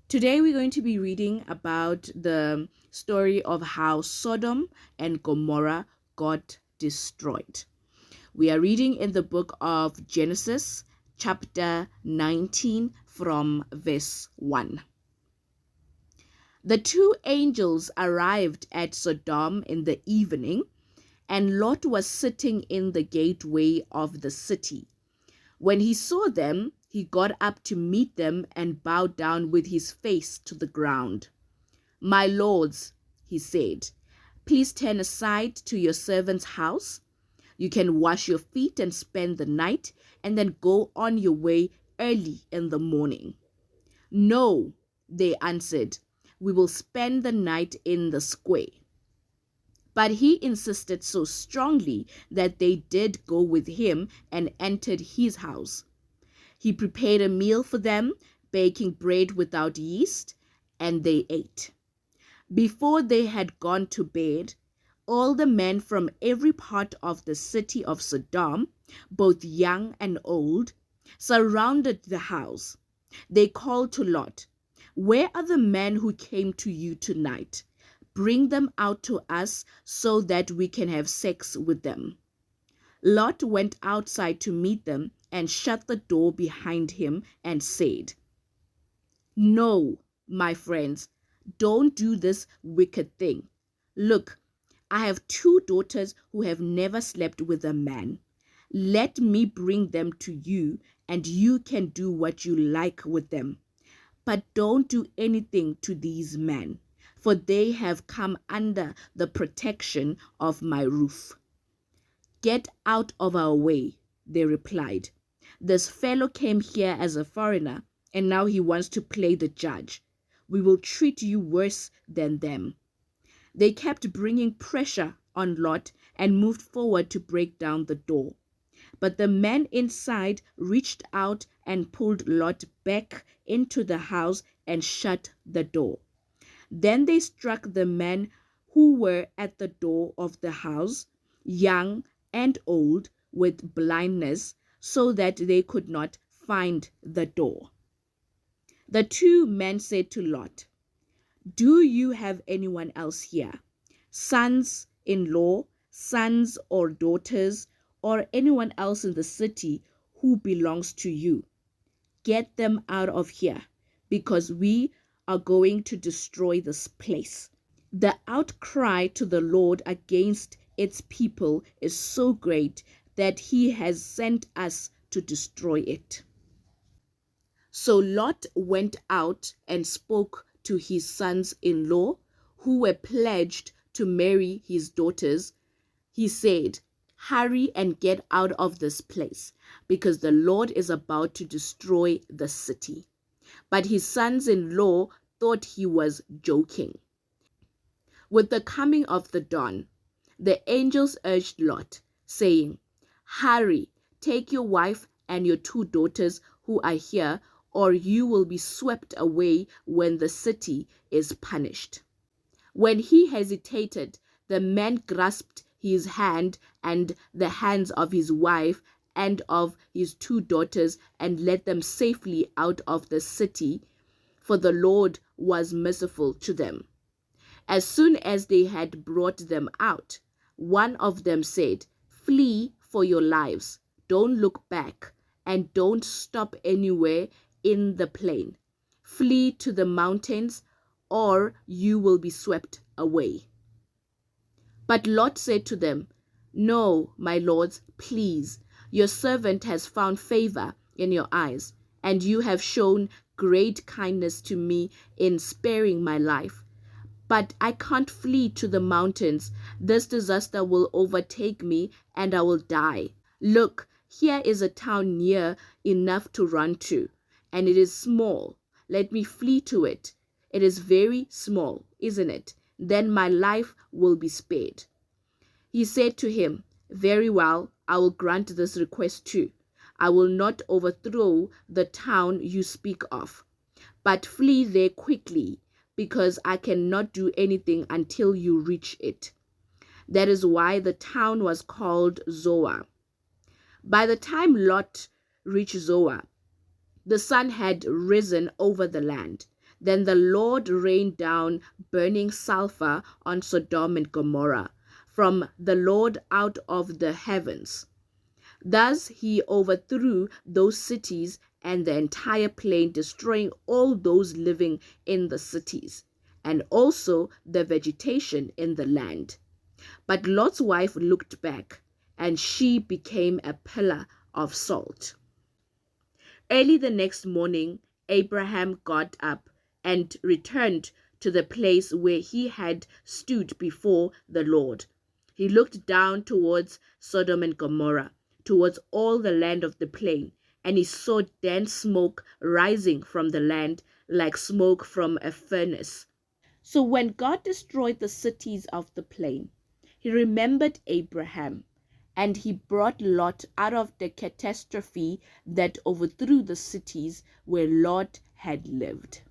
Today, we're going to be reading about the story of how Sodom and Gomorrah got destroyed. We are reading in the book of Genesis, chapter 19, from verse 1. The two angels arrived at Sodom in the evening, and Lot was sitting in the gateway of the city. When he saw them, he got up to meet them and bowed down with his face to the ground. "My lords," he said, "please turn aside to your servant's house. You can wash your feet and spend the night, and then go on your way early in the morning." "No," they answered, "we will spend the night in the square." But he insisted so strongly that they did go with him and entered his house. He prepared a meal for them, baking bread without yeast, and they ate. Before they had gone to bed, all the men from every part of the city of Sodom, both young and old, surrounded the house. They called to Lot, "Where are the men who came to you tonight? Bring them out to us so that we can have sex with them." Lot went outside to meet them and shut the door behind him and said, "No, my friends, don't do this wicked thing. Look, I have two daughters who have never slept with a man. Let me bring them to you, and you can do what you like with them. But don't do anything to these men, for they have come under the protection of my roof." "Get out of our way," they replied. "This fellow came here as a foreigner, and now he wants to play the judge. We will treat you worse than them." They kept bringing pressure on Lot and moved forward to break down the door. But the men inside reached out and pulled Lot back into the house and shut the door. Then they struck the men who were at the door of the house, young and old, with blindness, so that they could not find the door. The two men said to Lot, "Do you have anyone else here? Sons-in-law, sons or daughters, or anyone else in the city who belongs to you? Get them out of here, because we are going to destroy this place." The outcry to the Lord against its people is so great that he has sent us to destroy it. So Lot went out and spoke to his sons-in-law, who were pledged to marry his daughters. He said, "Hurry and get out of this place, because the Lord is about to destroy the city." But his sons-in-law thought he was joking. With the coming of the dawn, the angels urged Lot, saying, "Hurry, take your wife and your two daughters who are here, or you will be swept away when the city is punished." When he hesitated, the men grasped his hand and the hands of his wife and of his two daughters and led them safely out of the city, for the Lord was merciful to them. As soon as they had brought them out, one of them said, "Flee for your lives. Don't look back, and don't stop anywhere in the plain. Flee to the mountains, or you will be swept away." But Lot said to them, "No, my lords, please. Your servant has found favor in your eyes, and you have shown great kindness to me in sparing my life. But I can't flee to the mountains. This disaster will overtake me, and I will die. Look, here is a town near enough to run to, and it is small. Let me flee to it. It is very small, isn't it? Then my life will be spared." He said to him, "Very well, I will grant this request too. I will not overthrow the town you speak of, but flee there quickly, because I cannot do anything until you reach it." That is why the town was called Zoar. By the time Lot reached Zoar, the sun had risen over the land. Then the Lord rained down burning sulfur on Sodom and Gomorrah from the Lord out of the heavens. Thus he overthrew those cities and the entire plain, destroying all those living in the cities, and also the vegetation in the land. But Lot's wife looked back, and she became a pillar of salt. Early the next morning, Abraham got up and returned to the place where he had stood before the Lord. He looked down towards Sodom and Gomorrah, towards all the land of the plain, and he saw dense smoke rising from the land like smoke from a furnace. So when God destroyed the cities of the plain, he remembered Abraham, and he brought Lot out of the catastrophe that overthrew the cities where Lot had lived.